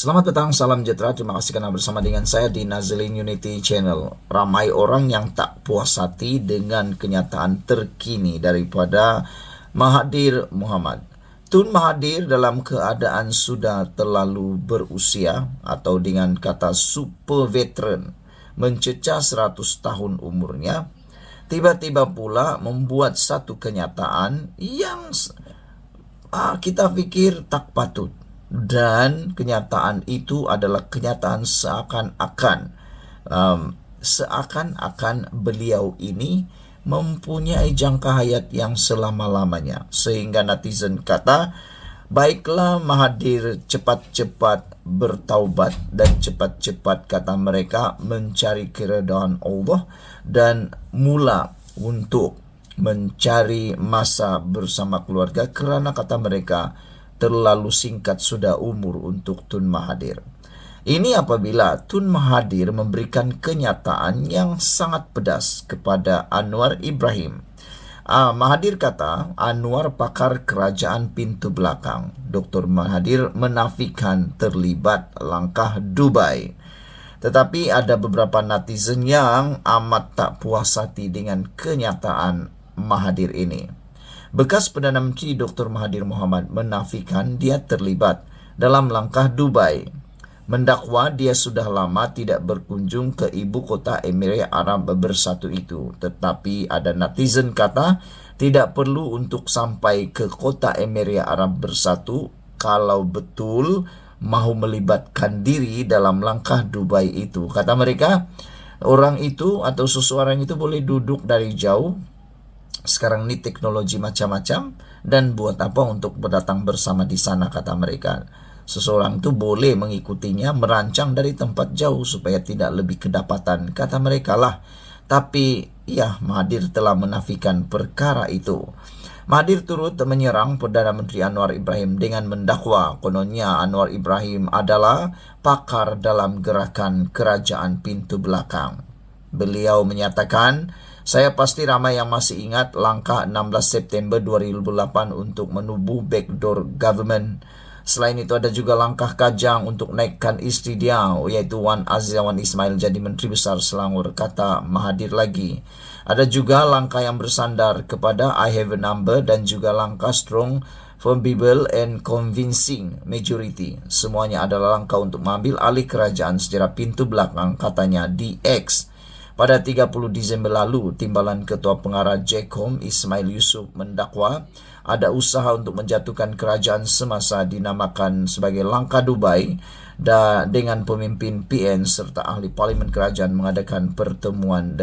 Selamat petang, salam sejahtera. Terima kasih karena bersama dengan saya di Nazlin Unity Channel. Ramai orang yang tak puas hati dengan kenyataan terkini daripada Mahathir Mohamad. Tun Mahathir dalam keadaan sudah terlalu berusia atau dengan kata super veteran, mencecah 100 tahun umurnya, tiba-tiba pula membuat satu kenyataan yang kita pikir tak patut. Dan kenyataan itu adalah kenyataan seakan-akan beliau ini mempunyai jangka hayat yang selama-lamanya. Sehingga netizen kata, baiklah Mahathir cepat-cepat bertaubat dan cepat-cepat, kata mereka, mencari keredaan Allah dan mula untuk mencari masa bersama keluarga, kerana kata mereka terlalu singkat sudah umur untuk Tun Mahathir. Ini apabila Tun Mahathir memberikan kenyataan yang sangat pedas kepada Anwar Ibrahim. Mahathir kata Anwar pakar kerajaan pintu belakang. Dr. Mahathir menafikan terlibat langkah Dubai. Tetapi ada beberapa netizen yang amat tak puas hati dengan kenyataan Mahathir ini. Bekas Perdana Menteri Dr. Mahathir Mohamad menafikan dia terlibat dalam langkah Dubai. Mendakwa dia sudah lama tidak berkunjung ke ibu kota Emirat Arab Bersatu itu. Tetapi ada netizen kata tidak perlu untuk sampai ke kota Emirat Arab Bersatu kalau betul mahu melibatkan diri dalam langkah Dubai itu. Kata mereka, orang itu atau seseorang itu boleh duduk dari jauh. Sekarang ini teknologi macam-macam, dan buat apa untuk berdatang bersama di sana, kata mereka. Seseorang itu boleh mengikutinya merancang dari tempat jauh supaya tidak lebih kedapatan, kata mereka lah. Tapi ya, Mahathir telah menafikan perkara itu. Mahathir turut menyerang Perdana Menteri Anwar Ibrahim dengan mendakwa kononnya Anwar Ibrahim adalah pakar dalam gerakan kerajaan pintu belakang. Beliau menyatakan, saya pasti ramai yang masih ingat langkah 16 September 2008 untuk menubuh backdoor government. Selain itu ada juga langkah Kajang untuk naikkan istri dia, yaitu Wan Aziz Wan Ismail jadi Menteri Besar Selangor, kata Mahathir lagi. Ada juga langkah yang bersandar kepada I have a number dan juga langkah strong, formidable and convincing majority. Semuanya adalah langkah untuk mengambil alih kerajaan secara pintu belakang, katanya DX. Pada 30 Disember lalu, Timbalan Ketua Pengarah JCOM Ismail Yusuf mendakwa ada usaha untuk menjatuhkan kerajaan semasa dinamakan sebagai langkah Dubai dengan pemimpin PN serta ahli parlimen kerajaan mengadakan pertemuan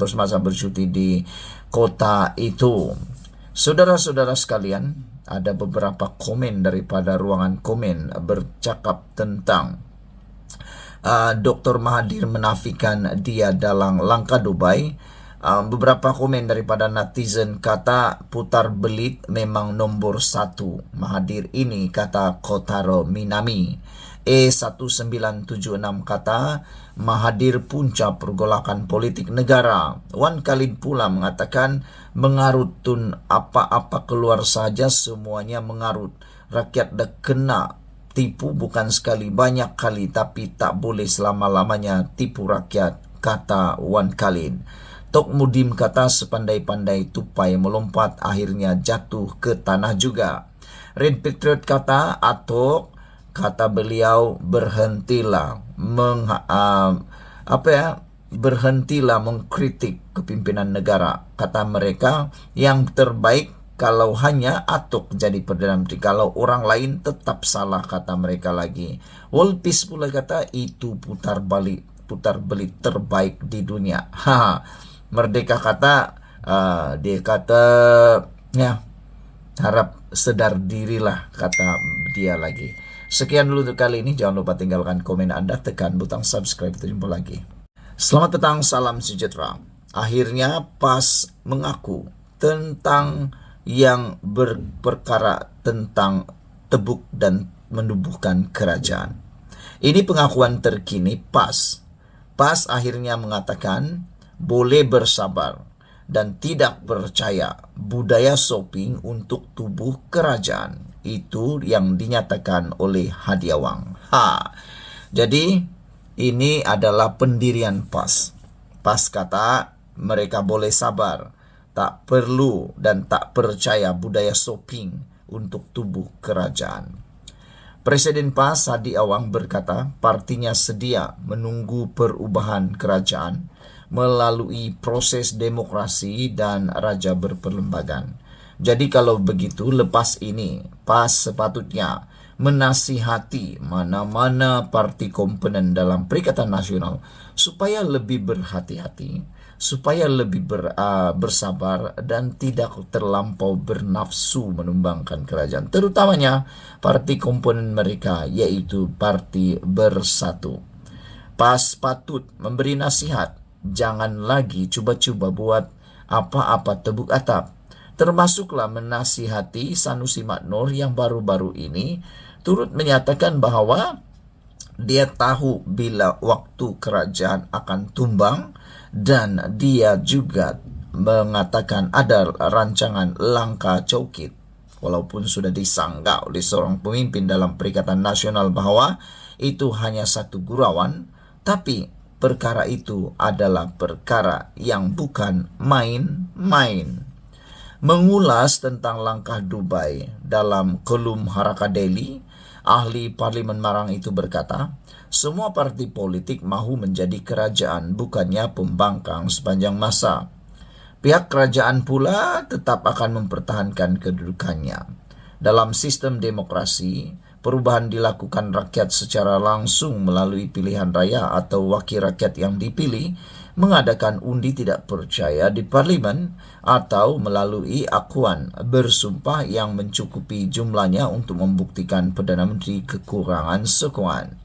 semasa bercuti di kota itu. Saudara-saudara sekalian, ada beberapa komen daripada ruangan komen bercakap tentang Dr. Mahathir menafikan dia dalam langkah Dubai. Beberapa komen daripada netizen kata putar belit memang nombor 1 Mahathir ini, kata Kotaro Minami. E1976 kata Mahathir punca pergolakan politik negara. Wan Khalid pula mengatakan mengarut Tun, apa-apa keluar saja semuanya mengarut. Rakyat dah kena tipu bukan sekali, banyak kali, tapi tak boleh selama-lamanya tipu rakyat, kata Wan Khalid. Tok Mudim kata sepandai-pandai tupai melompat akhirnya jatuh ke tanah juga. Red Patriot kata Atok, kata beliau, berhentilah berhentilah mengkritik kepimpinan negara. Kata mereka yang terbaik kalau hanya Atok jadi Perdana Menteri, kalau orang lain tetap salah, kata mereka lagi. World Peace pula kata itu putar belit terbaik di dunia. Merdeka kata dia kata ya, harap sedar dirilah, kata dia lagi. Sekian dulu untuk kali ini. Jangan lupa tinggalkan komen Anda, tekan butang subscribe. Kita jumpa lagi. Selamat petang, salam sejahtera. Akhirnya PAS mengaku tentang yang berperkara tentang tebuk dan menubuhkan kerajaan. Ini pengakuan terkini PAS. PAS akhirnya mengatakan boleh bersabar dan tidak percaya budaya shopping untuk tubuh kerajaan. Itu yang dinyatakan oleh Hadiawang. Jadi ini adalah pendirian PAS. PAS kata mereka boleh sabar, tak perlu dan tak percaya budaya shopping untuk tubuh kerajaan. Presiden PAS Hadiawang berkata partinya sedia menunggu perubahan kerajaan melalui proses demokrasi dan raja berperlembagaan. Jadi kalau begitu, lepas ini PAS sepatutnya menasihati mana-mana parti komponen dalam Perikatan Nasional supaya lebih berhati-hati, supaya lebih bersabar dan tidak terlampau bernafsu menumbangkan kerajaan. Terutamanya parti komponen mereka, yaitu Parti Bersatu. PAS patut memberi nasihat, jangan lagi cuba-cuba buat apa-apa tebuk atap. Termasuklah menasihati Sanusi Maknor yang baru-baru ini turut menyatakan bahwa dia tahu bila waktu kerajaan akan tumbang dan dia juga mengatakan ada rancangan langkah Cokit. Walaupun sudah disanggah oleh seorang pemimpin dalam Perikatan Nasional bahwa itu hanya satu gurauan, tapi perkara itu adalah perkara yang bukan main-main. Mengulas tentang langkah Dubai dalam kolum Haraka Daily, ahli Parlimen Marang itu berkata, semua parti politik mahu menjadi kerajaan, bukannya pembangkang sepanjang masa. Pihak kerajaan pula tetap akan mempertahankan kedudukannya. Dalam sistem demokrasi, perubahan dilakukan rakyat secara langsung melalui pilihan raya atau wakil rakyat yang dipilih, mengadakan undi tidak percaya di parlimen atau melalui akuan bersumpah yang mencukupi jumlahnya untuk membuktikan Perdana Menteri kekurangan sokongan.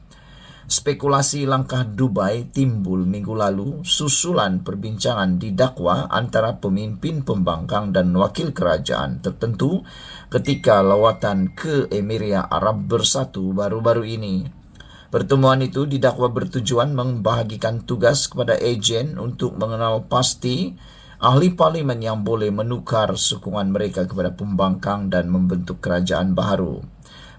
Spekulasi langkah Dubai timbul minggu lalu susulan perbincangan didakwa antara pemimpin pembangkang dan wakil kerajaan tertentu ketika lawatan ke Emiria Arab Bersatu baru-baru ini. Pertemuan itu didakwa bertujuan membahagikan tugas kepada ejen untuk mengenal pasti ahli parlimen yang boleh menukar sokongan mereka kepada pembangkang dan membentuk kerajaan baru.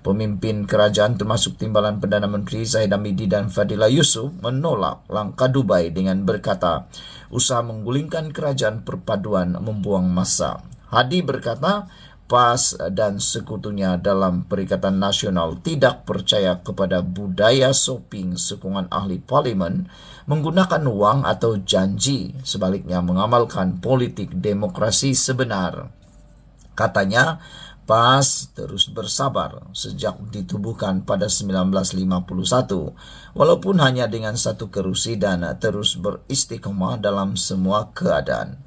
Pemimpin kerajaan termasuk timbalan Perdana Menteri Zahid Hamidi dan Fadila Yusuf menolak langkah Dubai dengan berkata, usaha menggulingkan kerajaan perpaduan membuang masa. Hadi berkata, PAS dan sekutunya dalam Perikatan Nasional tidak percaya kepada budaya shopping sokongan ahli parlimen menggunakan wang atau janji, sebaliknya mengamalkan politik demokrasi sebenar. Katanya, PAS terus bersabar sejak ditubuhkan pada 1951, walaupun hanya dengan satu kerusi dan terus beristiqomah dalam semua keadaan.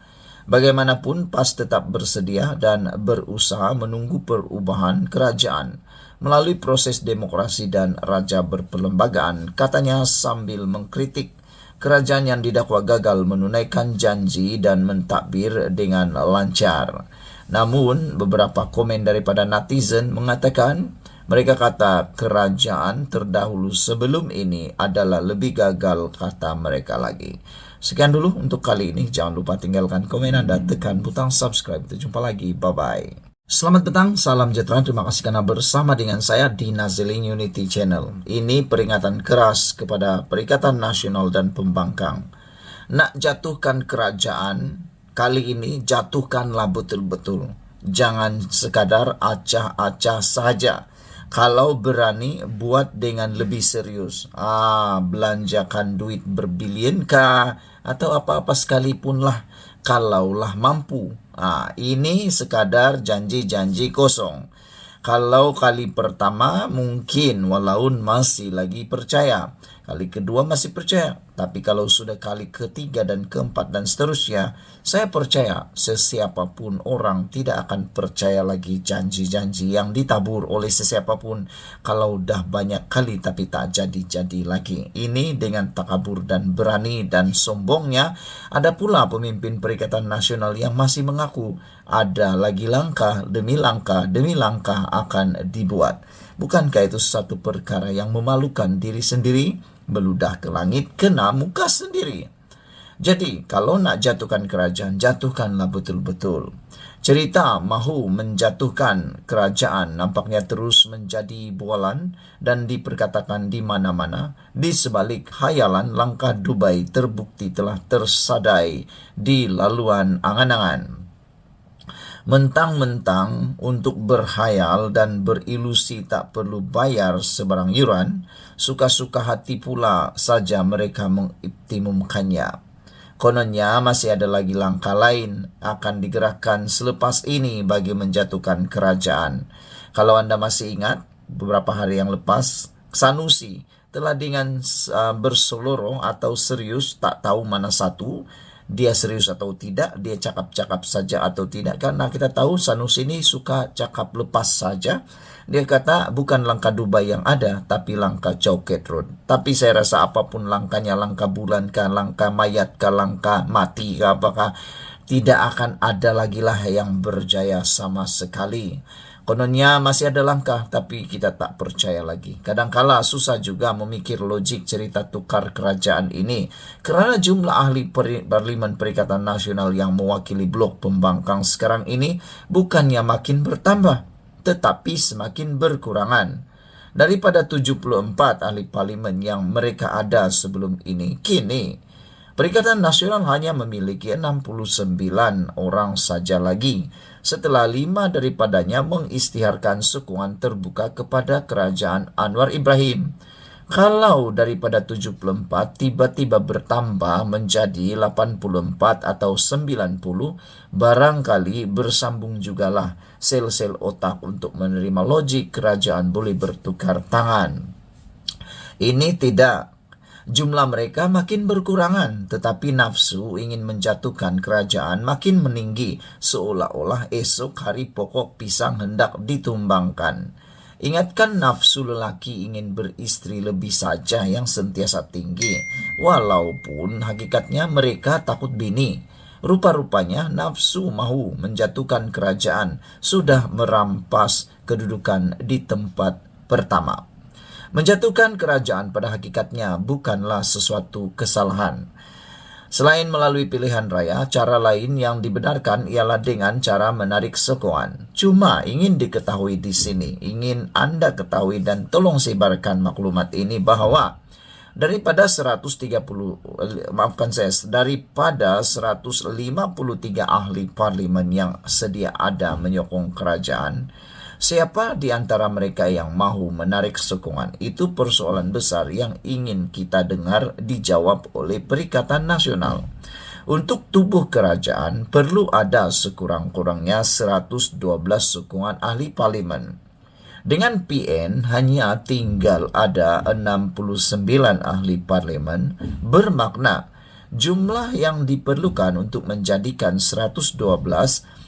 Bagaimanapun, PAS tetap bersedia dan berusaha menunggu perubahan kerajaan melalui proses demokrasi dan raja berperlembagaan, katanya sambil mengkritik kerajaan yang didakwa gagal menunaikan janji dan mentadbir dengan lancar. Namun, beberapa komen daripada netizen mengatakan, mereka kata kerajaan terdahulu sebelum ini adalah lebih gagal, kata mereka lagi. Sekian dulu untuk kali ini. Jangan lupa tinggalkan komen Anda, tekan butang subscribe. Kita jumpa lagi. Bye-bye. Selamat petang, salam sejahtera. Terima kasih karena bersama dengan saya di Naziling Unity Channel. Ini peringatan keras kepada Perikatan Nasional dan pembangkang. Nak jatuhkan kerajaan, kali ini jatuhkanlah betul-betul. Jangan sekadar acah-acah saja. Kalau berani, buat dengan lebih serius. Belanjakan duit berbilion kah? Atau apa-apa sekalipun lah. Kalaulah mampu. Ini sekadar janji-janji kosong. Kalau kali pertama mungkin walaupun masih lagi percaya. Kali kedua masih percaya. Tapi kalau sudah kali ketiga dan keempat dan seterusnya, saya percaya sesiapapun orang tidak akan percaya lagi janji-janji yang ditabur oleh sesiapapun kalau dah banyak kali tapi tak jadi-jadi lagi. Ini dengan takabur dan berani dan sombongnya. Ada pula pemimpin Perikatan Nasional yang masih mengaku ada lagi langkah demi langkah demi langkah akan dibuat. Bukankah itu satu perkara yang memalukan? Diri sendiri beludah ke langit, kena muka sendiri. Jadi, kalau nak jatuhkan kerajaan, jatuhkanlah betul-betul. Cerita mahu menjatuhkan kerajaan nampaknya terus menjadi bualan dan diperkatakan di mana-mana. Di sebalik hayalan, langkah Dubai terbukti telah tersadai di laluan angan-angan. Mentang-mentang untuk berhayal dan berilusi tak perlu bayar sebarang yuran, suka-suka hati pula saja mereka mengoptimumkannya. Kononnya masih ada lagi langkah lain akan digerakkan selepas ini bagi menjatuhkan kerajaan. Kalau Anda masih ingat, beberapa hari yang lepas, Sanusi telah dengan berseloroh atau serius, tak tahu mana satu, dia serius atau tidak, dia cakap-cakap saja atau tidak. Karena kita tahu Sanusi ini suka cakap lepas saja. Dia kata bukan langkah Dubai yang ada, tapi langkah Chowket Road. Tapi saya rasa apapun langkahnya, langkah bulan kah, langkah mayat kah, langkah mati kah, apakah tidak akan ada lagi lah yang berjaya sama sekali. Kononnya masih ada langkah, tapi kita tak percaya lagi. Kadangkala susah juga memikir logik cerita tukar kerajaan ini, kerana jumlah ahli Parlimen Perikatan Nasional yang mewakili blok pembangkang sekarang ini bukannya makin bertambah, tetapi semakin berkurangan. Daripada 74 ahli parlimen yang mereka ada sebelum ini, kini Perikatan Nasional hanya memiliki 69 orang saja lagi, setelah 5 daripadanya mengisytiharkan sokongan terbuka kepada kerajaan Anwar Ibrahim. Kalau daripada 74 tiba-tiba bertambah menjadi 84 atau 90, barangkali bersambung jugalah sel-sel otak untuk menerima logik kerajaan boleh bertukar tangan. Ini tidak. Jumlah mereka makin berkurangan, tetapi nafsu ingin menjatuhkan kerajaan makin meninggi, seolah-olah esok hari pokok pisang hendak ditumbangkan. Ingatkan nafsu lelaki ingin beristri lebih saja yang sentiasa tinggi, walaupun hakikatnya mereka takut bini. Rupa-rupanya nafsu mahu menjatuhkan kerajaan sudah merampas kedudukan di tempat pertama. Menjatuhkan kerajaan pada hakikatnya bukanlah sesuatu kesalahan. Selain melalui pilihan raya, cara lain yang dibenarkan ialah dengan cara menarik sokongan. Cuma ingin diketahui di sini, ingin Anda ketahui dan tolong sebarkan maklumat ini bahwa daripada 153 ahli parlimen yang sedia ada menyokong kerajaan, siapa di antara mereka yang mahu menarik sokongan? Itu persoalan besar yang ingin kita dengar dijawab oleh Perikatan Nasional. Untuk tubuh kerajaan perlu ada sekurang-kurangnya 112 sokongan ahli parlimen. Dengan PN hanya tinggal ada 69 ahli parlimen, bermakna jumlah yang diperlukan untuk menjadikan 112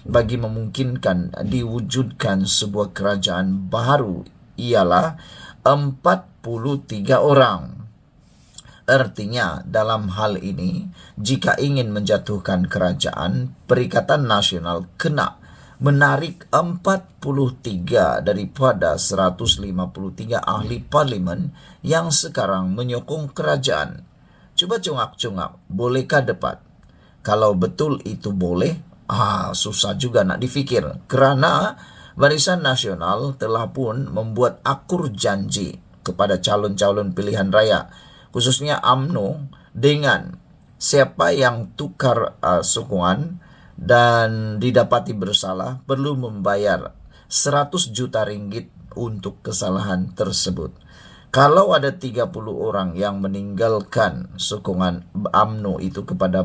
bagi memungkinkan diwujudkan sebuah kerajaan baru ialah 43 orang. Artinya dalam hal ini, jika ingin menjatuhkan kerajaan, Perikatan Nasional kena menarik 43 daripada 153 ahli parlimen yang sekarang menyokong kerajaan. Coba congak-congak, bolehkah debat? Kalau betul itu boleh, susah juga nak difikir. Kerana Barisan Nasional telah pun membuat akur janji kepada calon-calon pilihan raya, khususnya UMNO, dengan siapa yang tukar sokongan dan didapati bersalah perlu membayar 100 juta ringgit untuk kesalahan tersebut. Kalau ada 30 orang yang meninggalkan sokongan UMNO itu kepada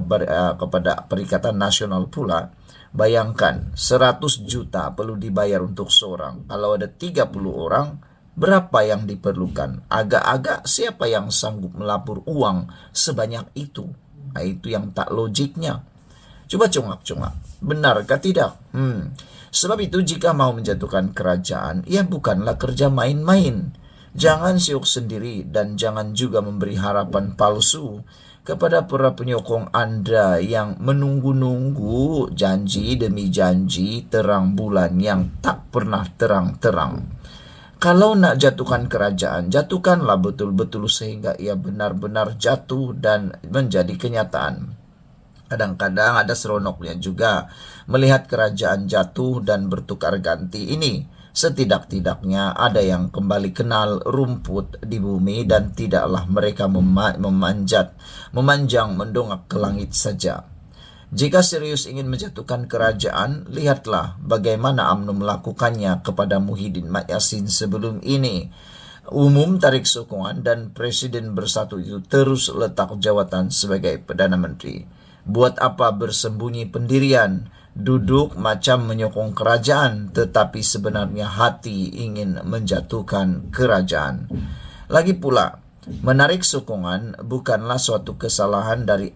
Perikatan Nasional pula, bayangkan 100 juta perlu dibayar untuk seorang. Kalau ada 30 orang, berapa yang diperlukan? Agak-agak siapa yang sanggup melapor uang sebanyak itu? Itu yang tak logiknya. Coba congak-congak, benarkah tidak? Sebab itu jika mau menjatuhkan kerajaan, ia bukanlah kerja main-main. Jangan siuk sendiri dan jangan juga memberi harapan palsu kepada para penyokong Anda yang menunggu-nunggu janji demi janji terang bulan yang tak pernah terang-terang. Kalau nak jatuhkan kerajaan, jatuhkanlah betul-betul sehingga ia benar-benar jatuh dan menjadi kenyataan. Kadang-kadang ada seronoknya juga melihat kerajaan jatuh dan bertukar ganti ini. Setidak-tidaknya ada yang kembali kenal rumput di bumi dan tidaklah mereka memanjang mendongak ke langit saja. Jika serius ingin menjatuhkan kerajaan, lihatlah bagaimana UMNO melakukannya kepada Muhyiddin Yassin sebelum ini. Umum tarik sokongan dan Presiden Bersatu itu terus letak jawatan sebagai Perdana Menteri. Buat apa bersembunyi pendirian, duduk macam menyokong kerajaan, tetapi sebenarnya hati ingin menjatuhkan kerajaan. Lagi pula, menarik sokongan bukanlah suatu kesalahan dari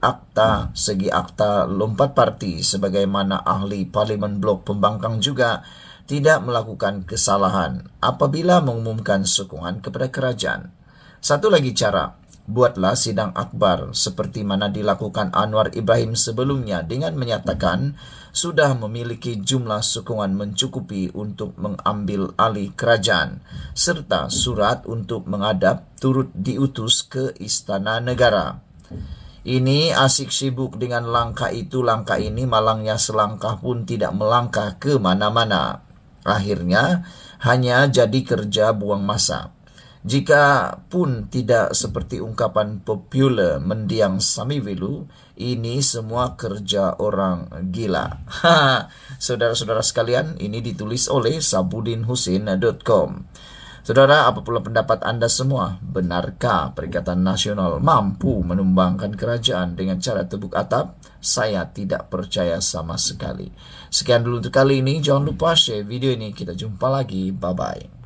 segi akta lompat parti, sebagaimana ahli Parlimen Blok Pembangkang juga tidak melakukan kesalahan apabila mengumumkan sokongan kepada kerajaan. Satu lagi cara, buatlah sidang akbar seperti mana dilakukan Anwar Ibrahim sebelumnya dengan menyatakan sudah memiliki jumlah sokongan mencukupi untuk mengambil alih kerajaan, serta surat untuk menghadap turut diutus ke Istana Negara. Ini asik sibuk dengan langkah itu, langkah ini, malangnya selangkah pun tidak melangkah ke mana-mana. Akhirnya hanya jadi kerja buang masa. Jika pun tidak seperti ungkapan populer mendiang Samiwilu, ini semua kerja orang gila. Saudara-saudara sekalian, ini ditulis oleh sabudinhusin.com. Saudara, apa pula pendapat Anda semua? Benarkah Perikatan Nasional mampu menumbangkan kerajaan dengan cara tebuk atap? Saya tidak percaya sama sekali. Sekian dulu untuk kali ini. Jangan lupa share video ini. Kita jumpa lagi. Bye-bye.